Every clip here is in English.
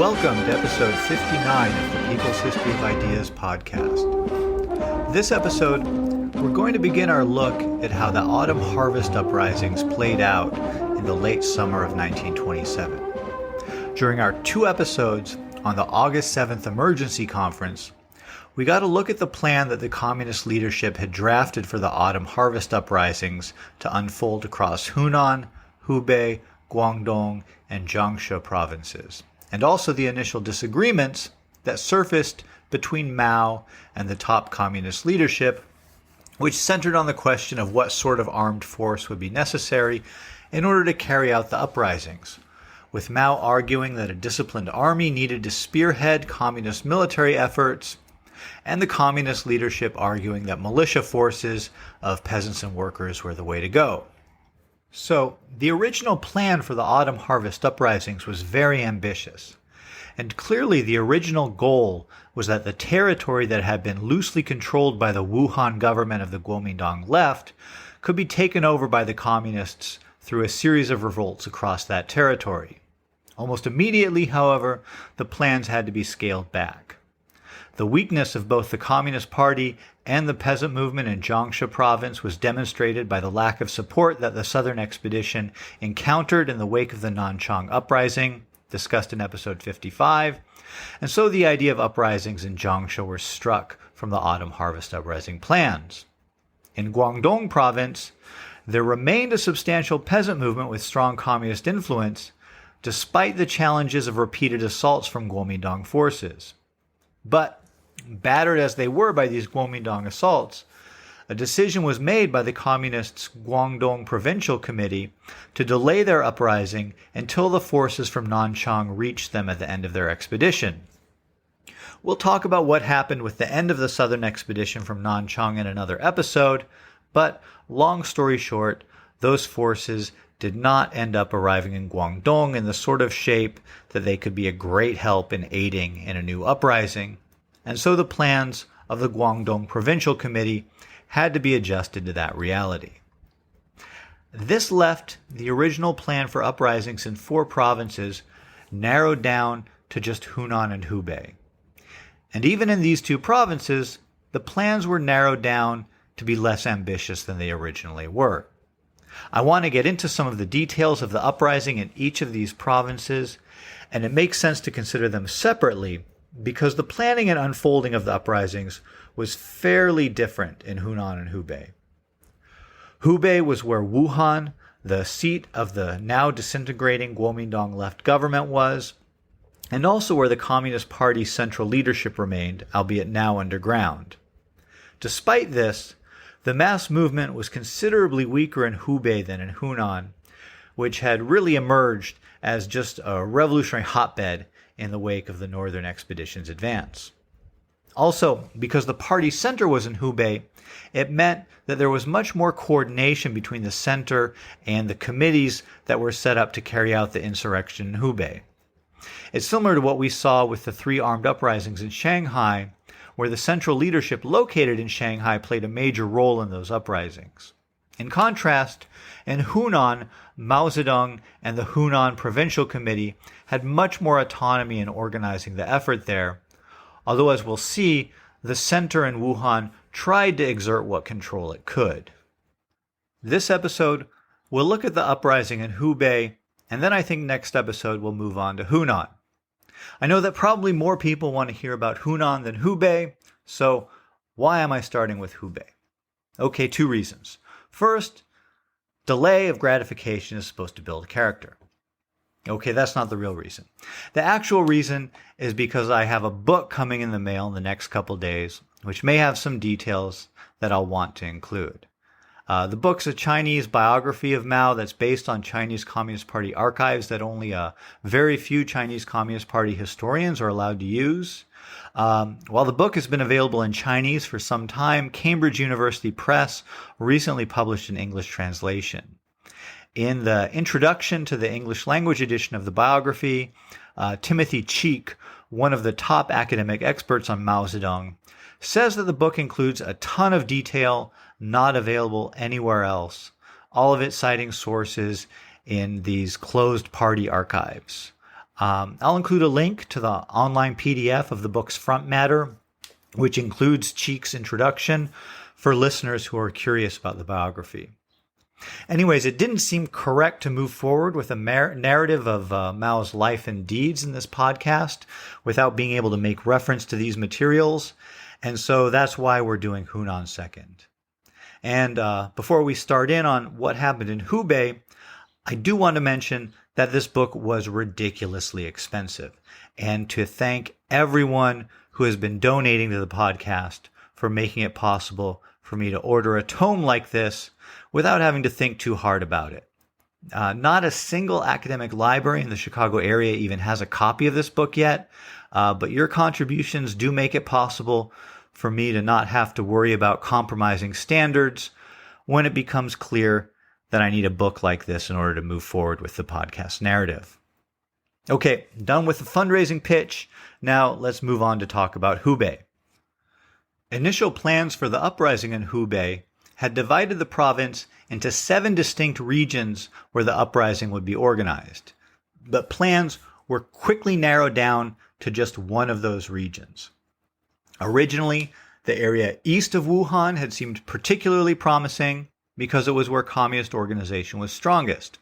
Welcome to episode 59 of the People's History of Ideas podcast. This episode, we're going to begin our look at how the Autumn Harvest Uprisings played out in the late summer of 1927. During our two episodes on the August 7th Emergency Conference, we got a look at the plan that the communist leadership had drafted for the Autumn Harvest Uprisings to unfold across Hunan, Hubei, Guangdong, and Jiangsu provinces, and also the initial disagreements that surfaced between Mao and the top communist leadership, which centered on the question of what sort of armed force would be necessary in order to carry out the uprisings, with Mao arguing that a disciplined army needed to spearhead communist military efforts, and the communist leadership arguing that militia forces of peasants and workers were the way to go. So, the original plan for the Autumn Harvest Uprisings was very ambitious, and clearly the original goal was that the territory that had been loosely controlled by the Wuhan government of the Kuomintang left could be taken over by the communists through a series of revolts across that territory. Almost immediately, however, the plans had to be scaled back. The weakness of both the Communist Party and the peasant movement in Jiangsu province was demonstrated by the lack of support that the Southern expedition encountered in the wake of the Nanchang Uprising, discussed in episode 55, and so the idea of uprisings in Jiangsu were struck from the Autumn Harvest Uprising plans. In Guangdong province, there remained a substantial peasant movement with strong communist influence, despite the challenges of repeated assaults from Kuomintang forces. But battered as they were by these Kuomintang assaults, a decision was made by the Communists' Guangdong Provincial Committee to delay their uprising until the forces from Nanchang reached them at the end of their expedition. We'll talk about what happened with the end of the Southern expedition from Nanchang in another episode, but long story short, those forces did not end up arriving in Guangdong in the sort of shape that they could be a great help in aiding in a new uprising, and so the plans of the Guangdong Provincial Committee had to be adjusted to that reality. This left the original plan for uprisings in four provinces narrowed down to just Hunan and Hubei. And even in these two provinces, the plans were narrowed down to be less ambitious than they originally were. I want to get into some of the details of the uprising in each of these provinces, and it makes sense to consider them separately because the planning and unfolding of the uprisings was fairly different in Hunan and Hubei. Hubei was where Wuhan, the seat of the now disintegrating Kuomintang left government, was, and also where the Communist Party's central leadership remained, albeit now underground. Despite this, the mass movement was considerably weaker in Hubei than in Hunan, which had really emerged as just a revolutionary hotbed in the wake of the Northern Expedition's advance. Also, because the party center was in Hubei, it meant that there was much more coordination between the center and the committees that were set up to carry out the insurrection in Hubei. It's similar to what we saw with the three armed uprisings in Shanghai, where the central leadership located in Shanghai played a major role in those uprisings. In contrast, in Hunan, Mao Zedong and the Hunan Provincial Committee had much more autonomy in organizing the effort there, although as we'll see, the center in Wuhan tried to exert what control it could. This episode, we'll look at the uprising in Hubei, and then I think next episode we'll move on to Hunan. I know that probably more people want to hear about Hunan than Hubei, so why am I starting with Hubei? Okay, two reasons. First, delay of gratification is supposed to build character. Okay, that's not the real reason. The actual reason is because I have a book coming in the mail in the next couple days, which may have some details that I'll want to include. The book's a Chinese biography of Mao that's based on Chinese Communist Party archives that only very few Chinese Communist Party historians are allowed to use. While the book has been available in Chinese for some time, Cambridge University Press recently published an English translation. In the introduction to the English language edition of the biography, Timothy Cheek, one of the top academic experts on Mao Zedong, says that the book includes a ton of detail not available anywhere else, all of it citing sources in these closed party archives. I'll include a link to the online PDF of the book's front matter, which includes Cheek's introduction for listeners who are curious about the biography. Anyways, it didn't seem correct to move forward with a narrative of Mao's life and deeds in this podcast without being able to make reference to these materials, and so that's why we're doing Hunan second. And before we start in on what happened in Hubei, I do want to mention that this book was ridiculously expensive, and to thank everyone who has been donating to the podcast for making it possible for me to order a tome like this without having to think too hard about it. Not a single academic library in the Chicago area even has a copy of this book yet, but your contributions do make it possible for me to not have to worry about compromising standards when it becomes clear that I need a book like this in order to move forward with the podcast narrative. Okay, done with the fundraising pitch. Now let's move on to talk about Hubei. Initial plans for the uprising in Hubei had divided the province into 7 distinct regions where the uprising would be organized. But plans were quickly narrowed down to just one of those regions. Originally, the area east of Wuhan had seemed particularly promising because it was where communist organization was strongest.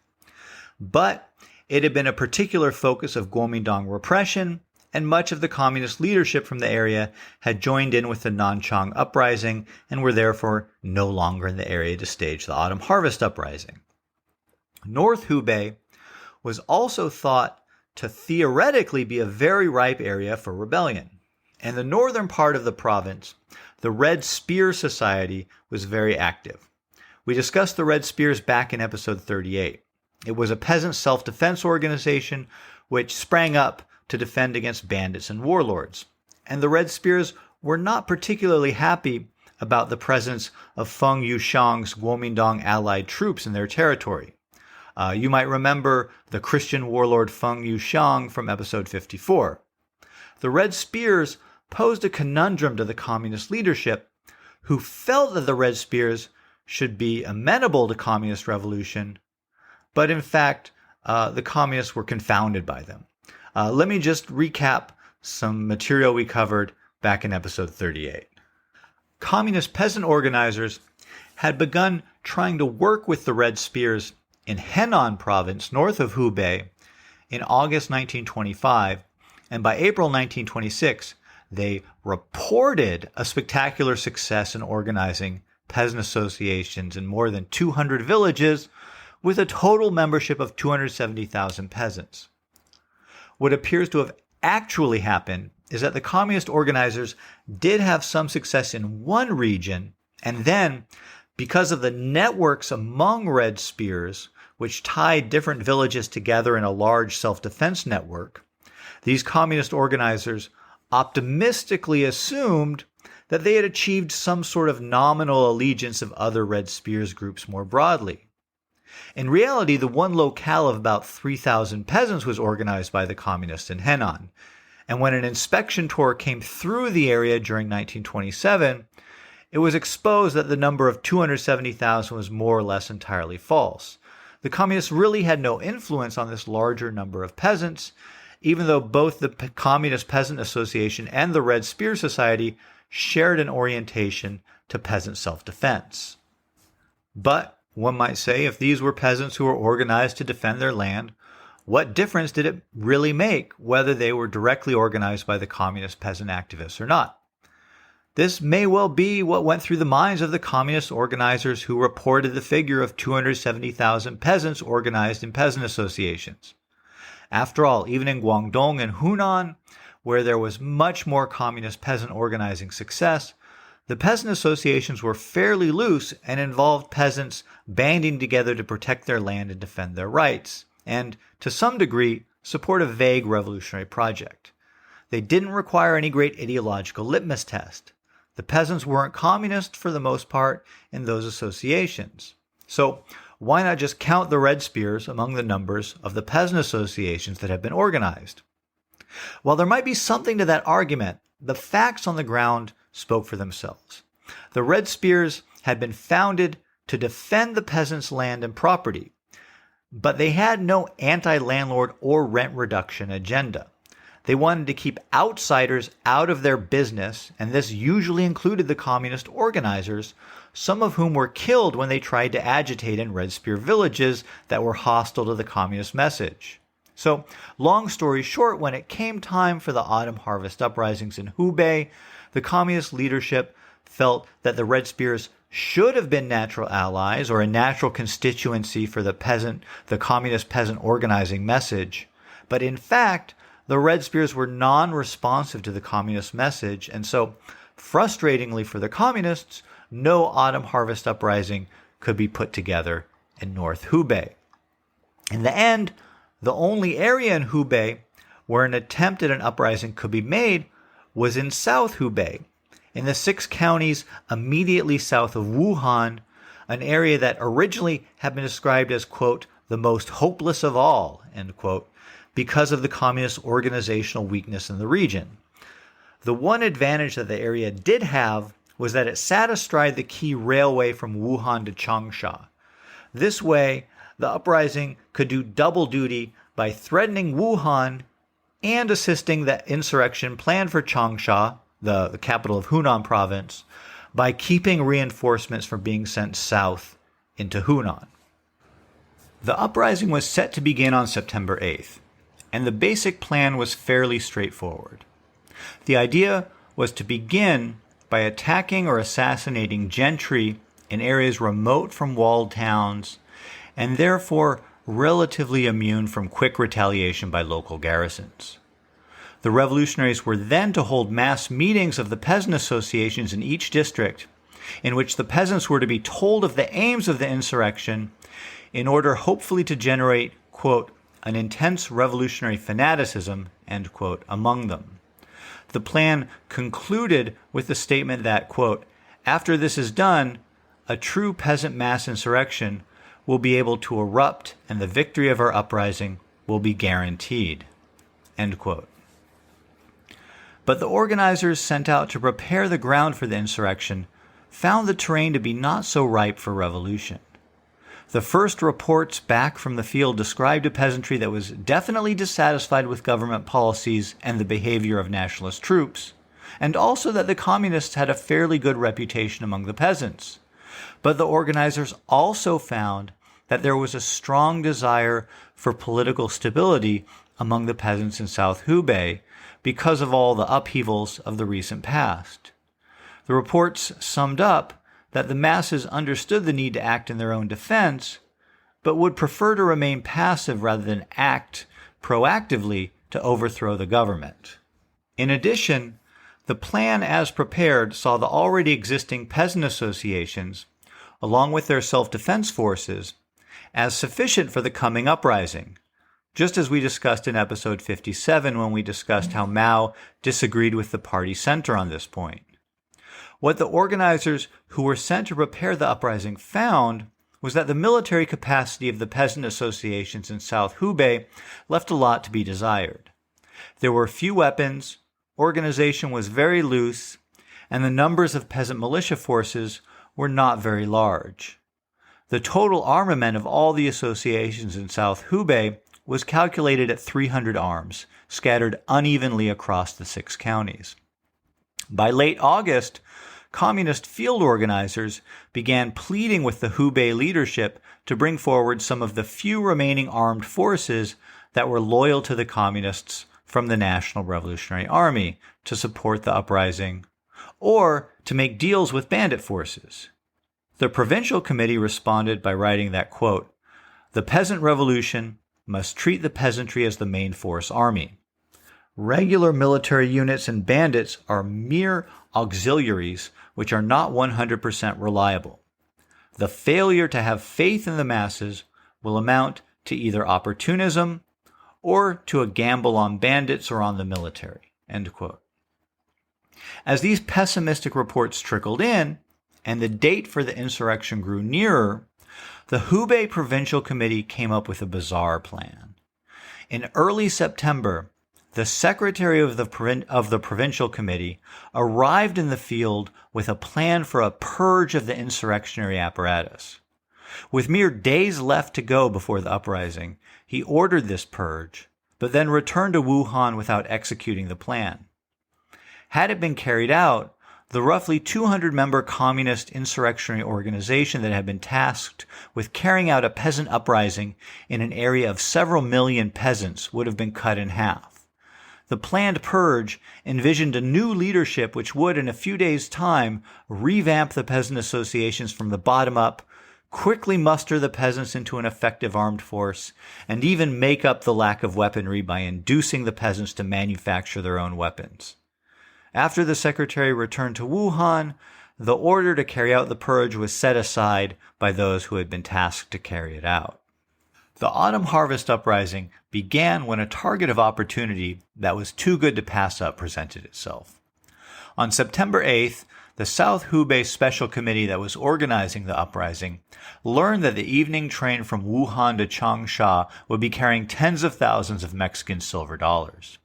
But it had been a particular focus of Kuomintang repression, and much of the communist leadership from the area had joined in with the Nanchang Uprising and were therefore no longer in the area to stage the Autumn Harvest Uprising. North Hubei was also thought to theoretically be a very ripe area for rebellion. In the northern part of the province, the Red Spear Society was very active. We discussed the Red Spears back in episode 38. It was a peasant self-defense organization which sprang up to defend against bandits and warlords. And the Red Spears were not particularly happy about the presence of Feng Yuxiang's Kuomintang allied troops in their territory. You might remember the Christian warlord Feng Yuxiang from episode 54. The Red Spears posed a conundrum to the communist leadership, who felt that the Red Spears should be amenable to communist revolution, but in fact, the communists were confounded by them. Let me just recap some material we covered back in episode 38. Communist peasant organizers had begun trying to work with the Red Spears in Henan province, north of Hubei, in August 1925, and by April 1926, they reported a spectacular success in organizing peasant associations in more than 200 villages with a total membership of 270,000 peasants. What appears to have actually happened is that the communist organizers did have some success in one region, and then, because of the networks among Red Spears, which tied different villages together in a large self-defense network, these communist organizers optimistically assumed that they had achieved some sort of nominal allegiance of other Red Spears groups more broadly. In reality, the one locale of about 3,000 peasants was organized by the communists in Henan, and when an inspection tour came through the area during 1927, it was exposed that the number of 270,000 was more or less entirely false. The communists really had no influence on this larger number of peasants, even though both the Communist Peasant Association and the Red Spear Society shared an orientation to peasant self-defense. But one might say, if these were peasants who were organized to defend their land, what difference did it really make whether they were directly organized by the communist peasant activists or not? This may well be what went through the minds of the communist organizers who reported the figure of 270,000 peasants organized in peasant associations. After all, even in Guangdong and Hunan, where there was much more communist peasant organizing success, the peasant associations were fairly loose and involved peasants banding together to protect their land and defend their rights, and, to some degree, support a vague revolutionary project. They didn't require any great ideological litmus test. The peasants weren't communist for the most part in those associations. So why not just count the Red Spears among the numbers of the peasant associations that have been organized? While there might be something to that argument, the facts on the ground spoke for themselves. The Red Spears had been founded to defend the peasants' land and property. But they had no anti-landlord or rent reduction agenda. They wanted to keep outsiders out of their business, and this usually included the communist organizers, some of whom were killed when they tried to agitate in Red Spear villages that were hostile to the communist message. So, long story short, when it came time for the Autumn Harvest Uprisings in Hubei, the communist leadership felt that the Red Spears should have been natural allies or a natural constituency for the communist peasant organizing message. But in fact, the Red Spears were non-responsive to the communist message, and so, frustratingly for the communists, no Autumn Harvest Uprising could be put together in North Hubei. In the end, the only area in Hubei where an attempt at an uprising could be made was in South Hubei, in the 6 counties immediately south of Wuhan, an area that originally had been described as, quote, the most hopeless of all, end quote, because of the communist organizational weakness in the region. The one advantage that the area did have was that it sat astride the key railway from Wuhan to Changsha. This way, the uprising could do double duty by threatening Wuhan and assisting the insurrection planned for Changsha, the capital of Hunan province, by keeping reinforcements from being sent south into Hunan. The uprising was set to begin on September 8th, and the basic plan was fairly straightforward. The idea was to begin by attacking or assassinating gentry in areas remote from walled towns and therefore relatively immune from quick retaliation by local garrisons. The revolutionaries were then to hold mass meetings of the peasant associations in each district, in which the peasants were to be told of the aims of the insurrection in order hopefully to generate, quote, an intense revolutionary fanaticism, end quote, among them. The plan concluded with the statement that, quote, after this is done, a true peasant mass insurrection will be able to erupt and the victory of our uprising will be guaranteed, end quote. But the organizers sent out to prepare the ground for the insurrection found the terrain to be not so ripe for revolution. The first reports back from the field described a peasantry that was definitely dissatisfied with government policies and the behavior of nationalist troops, and also that the communists had a fairly good reputation among the peasants. But the organizers also found that there was a strong desire for political stability among the peasants in South Hubei because of all the upheavals of the recent past. The reports summed up that the masses understood the need to act in their own defense, but would prefer to remain passive rather than act proactively to overthrow the government. In addition, the plan as prepared saw the already existing peasant associations, along with their self-defense forces, as sufficient for the coming uprising, just as we discussed in episode 57 when we discussed how Mao disagreed with the party center on this point. What the organizers who were sent to prepare the uprising found was that the military capacity of the peasant associations in South Hubei left a lot to be desired. There were few weapons, organization was very loose, and the numbers of peasant militia forces were not very large. The total armament of all the associations in South Hubei was calculated at 300 arms, scattered unevenly across the 6 counties. By late August, communist field organizers began pleading with the Hubei leadership to bring forward some of the few remaining armed forces that were loyal to the communists from the National Revolutionary Army to support the uprising, or to make deals with bandit forces. The provincial committee responded by writing that, quote, the peasant revolution must treat the peasantry as the main force army. Regular military units and bandits are mere auxiliaries which are not 100% reliable. The failure to have faith in the masses will amount to either opportunism or to a gamble on bandits or on the military, end quote. As these pessimistic reports trickled in, and the date for the insurrection grew nearer, the Hubei Provincial Committee came up with a bizarre plan. In early September, the secretary of the Provincial Committee arrived in the field with a plan for a purge of the insurrectionary apparatus. With mere days left to go before the uprising, he ordered this purge, but then returned to Wuhan without executing the plan. Had it been carried out, the roughly 200-member communist insurrectionary organization that had been tasked with carrying out a peasant uprising in an area of several million peasants would have been cut in half. The planned purge envisioned a new leadership which would, in a few days' time, revamp the peasant associations from the bottom up, quickly muster the peasants into an effective armed force, and even make up the lack of weaponry by inducing the peasants to manufacture their own weapons. After the secretary returned to Wuhan, the order to carry out the purge was set aside by those who had been tasked to carry it out. The Autumn Harvest Uprising began when a target of opportunity that was too good to pass up presented itself. On September 8th, the South Hubei Special Committee that was organizing the uprising learned that the evening train from Wuhan to Changsha would be carrying tens of thousands of Mexican silver dollars.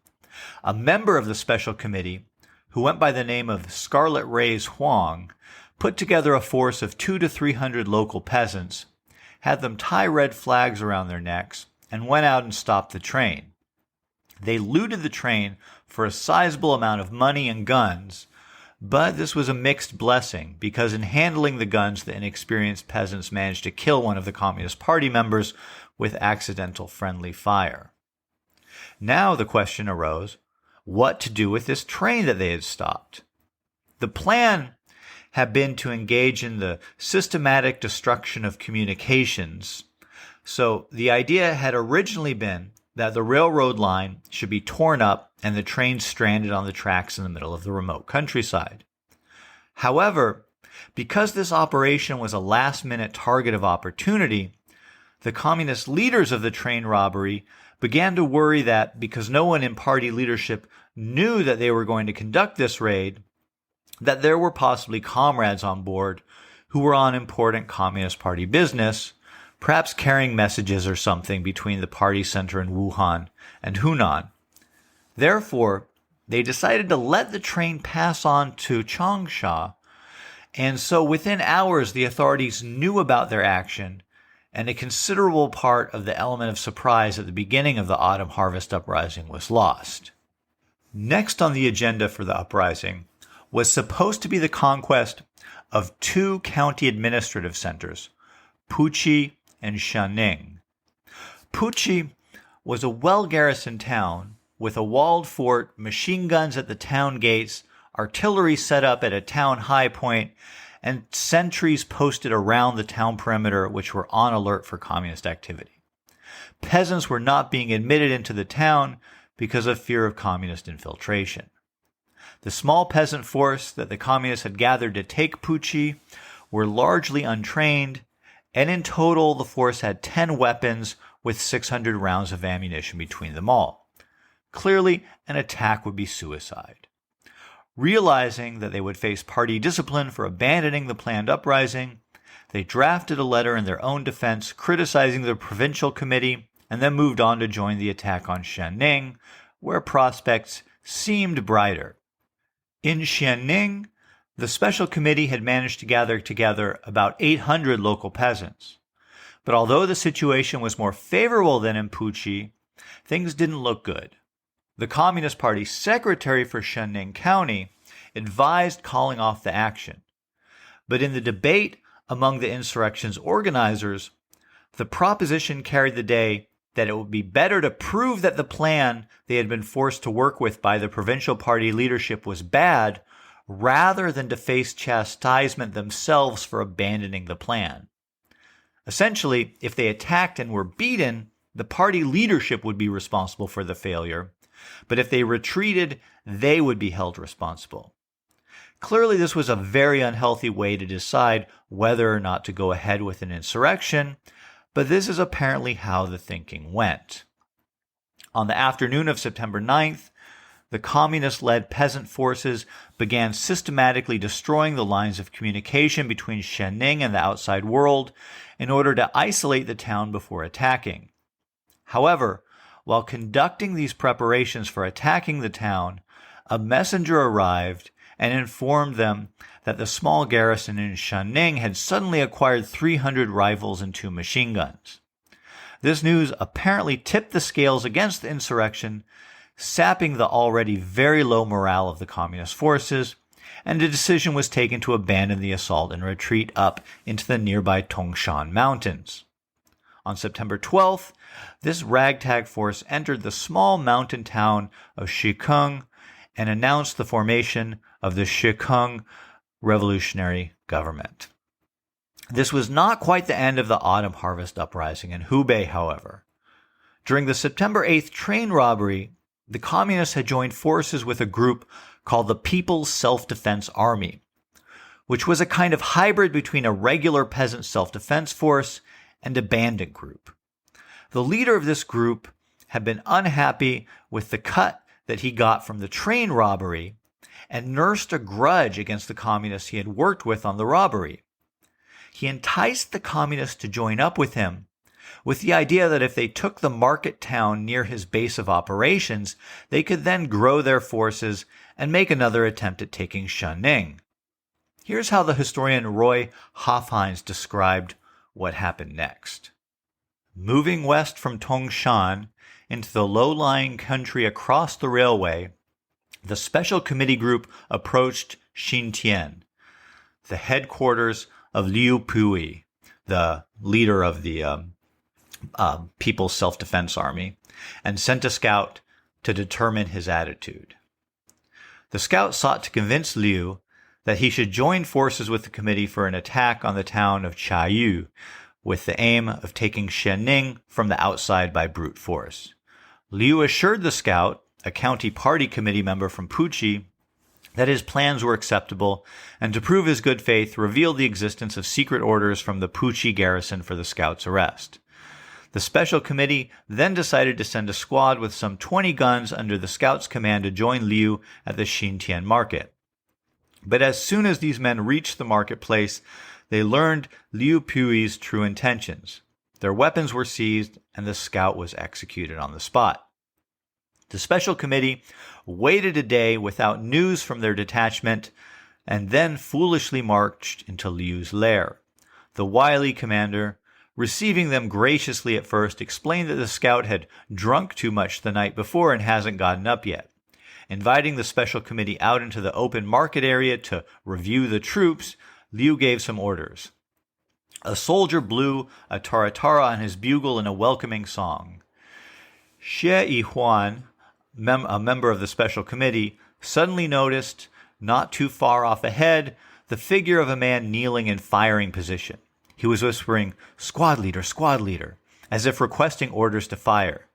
A member of the Special Committee, who went by the name of Scarlet Rays Huang, put together a force of 200 to 300 local peasants, had them tie red flags around their necks, and went out and stopped the train. They looted the train for a sizable amount of money and guns, but this was a mixed blessing because in handling the guns, the inexperienced peasants managed to kill one of the Communist Party members with accidental friendly fire. Now the question arose, what to do with this train that they had stopped? The plan had been to engage in the systematic destruction of communications. So the idea had originally been that the railroad line should be torn up and the train stranded on the tracks in the middle of the remote countryside. However, because this operation was a last-minute target of opportunity, the communist leaders of the train robbery began to worry that because no one in party leadership knew that they were going to conduct this raid, that there were possibly comrades on board who were on important Communist Party business, perhaps carrying messages or something between the party center in Wuhan and Hunan. Therefore, they decided to let the train pass on to Changsha, and so within hours the authorities knew about their action, and a considerable part of the element of surprise at the beginning of the Autumn Harvest Uprising was lost. Next on the agenda for the uprising was supposed to be the conquest of two county administrative centers, Puqi and Xianing. Puqi was a well-garrisoned town with a walled fort, machine guns at the town gates, artillery set up at a town high point, and sentries posted around the town perimeter which were on alert for communist activity. Peasants were not being admitted into the town because of fear of communist infiltration. The small peasant force that the communists had gathered to take Puqi were largely untrained, and in total the force had 10 weapons with 600 rounds of ammunition between them all. Clearly, an attack would be suicide. Realizing that they would face party discipline for abandoning the planned uprising, they drafted a letter in their own defense criticizing the provincial committee and then moved on to join the attack on Xianing, where prospects seemed brighter. In Xianing, the special committee had managed to gather together about 800 local peasants. But although the situation was more favorable than in Puqi, things didn't look good. The Communist Party secretary for Xianing County advised calling off the action. But in the debate among the insurrection's organizers, the proposition carried the day that it would be better to prove that the plan they had been forced to work with by the provincial party leadership was bad, rather than to face chastisement themselves for abandoning the plan. Essentially, if they attacked and were beaten, the party leadership would be responsible for the failure, but if they retreated, they would be held responsible. Clearly, this was a very unhealthy way to decide whether or not to go ahead with an insurrection, but this is apparently how the thinking went. On the afternoon of September 9th, the communist-led peasant forces began systematically destroying the lines of communication between Xianing and the outside world in order to isolate the town before attacking. However, while conducting these preparations for attacking the town, a messenger arrived and informed them that the small garrison in Shanning had suddenly acquired 300 rifles and 2 machine guns. This news apparently tipped the scales against the insurrection, sapping the already very low morale of the communist forces, and a decision was taken to abandon the assault and retreat up into the nearby Tongshan Mountains. On September 12th, this ragtag force entered the small mountain town of Shikeng and announced the formation of the Shikeng Revolutionary Government. This was not quite the end of the Autumn Harvest Uprising in Hubei, however. During the September 8th train robbery, the communists had joined forces with a group called the People's Self-Defense Army, which was a kind of hybrid between a regular peasant self-defense force and a bandit group. The leader of this group had been unhappy with the cut that he got from the train robbery and nursed a grudge against the communists he had worked with on the robbery. He enticed the communists to join up with him, with the idea that if they took the market town near his base of operations, they could then grow their forces and make another attempt at taking Shanning. Here's how the historian Roy Hofheinz described what happened next. Moving west from Tongshan into the low-lying country across the railway, the Special Committee group approached Xintian, the headquarters of Liu Pui, the leader of the People's Self-Defense Army, and sent a scout to determine his attitude. The scout sought to convince Liu that he should join forces with the committee for an attack on the town of Chayu, with the aim of taking Shanning from the outside by brute force. Liu assured the scout, a county party committee member from Puchi, that his plans were acceptable, and to prove his good faith, revealed the existence of secret orders from the Puchi garrison for the scout's arrest. The special committee then decided to send a squad with some 20 guns under the scout's command to join Liu at the Xintian market. But as soon as these men reached the marketplace, they learned Liu Pui's true intentions. Their weapons were seized, and the scout was executed on the spot. The special committee waited a day without news from their detachment, and then foolishly marched into Liu's lair. The wily commander, receiving them graciously at first, explained that the scout had drunk too much the night before and hasn't gotten up yet. Inviting the special committee out into the open market area to review the troops, Liu gave some orders. A soldier blew a taratara on his bugle in a welcoming song. Hsieh I-huan, a member of the special committee, suddenly noticed, not too far off ahead, the figure of a man kneeling in firing position. He was whispering, squad leader," as if requesting orders to fire.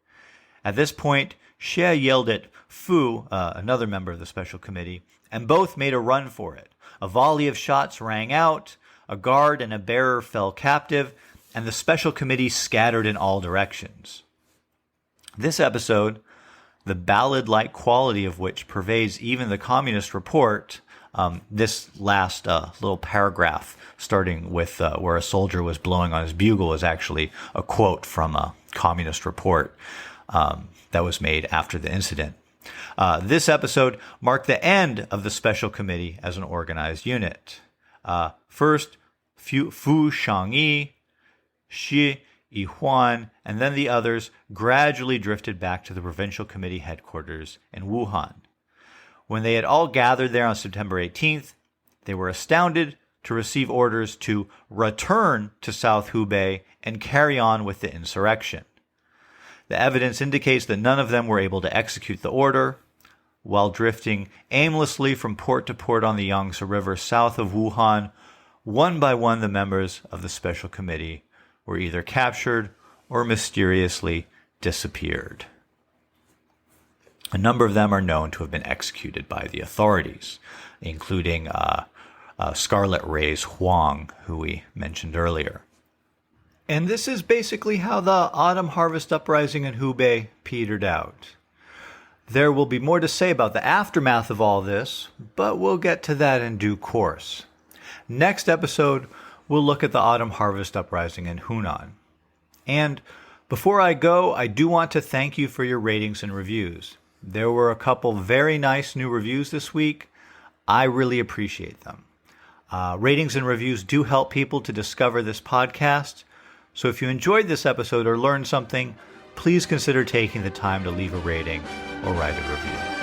At this point, Hsieh yelled at Fu, another member of the special committee, and both made a run for it. A volley of shots rang out, a guard and a bearer fell captive, and the special committee scattered in all directions. This episode, the ballad-like quality of which pervades even the communist report, this last little paragraph starting with where a soldier was blowing on his bugle is actually a quote from a communist report that was made after the incident. This episode marked the end of the special committee as an organized unit. First, Fu Hsiang-i, Hsieh I-huan, and then the others gradually drifted back to the provincial committee headquarters in Wuhan. When they had all gathered there on September 18th, they were astounded to receive orders to return to South Hubei and carry on with the insurrection. The evidence indicates that none of them were able to execute the order. While drifting aimlessly from port to port on the Yangtze River south of Wuhan, one by one the members of the special committee were either captured or mysteriously disappeared. A number of them are known to have been executed by the authorities, including Scarlet Rays Huang, who we mentioned earlier. And this is basically how the Autumn Harvest Uprising in Hubei petered out. There will be more to say about the aftermath of all this, but we'll get to that in due course. Next episode, we'll look at the Autumn Harvest Uprising in Hunan. And before I go, I do want to thank you for your ratings and reviews. There were a couple very nice new reviews this week. I really appreciate them. Ratings and reviews do help people to discover this podcast. So if you enjoyed this episode or learned something, please consider taking the time to leave a rating or write a review.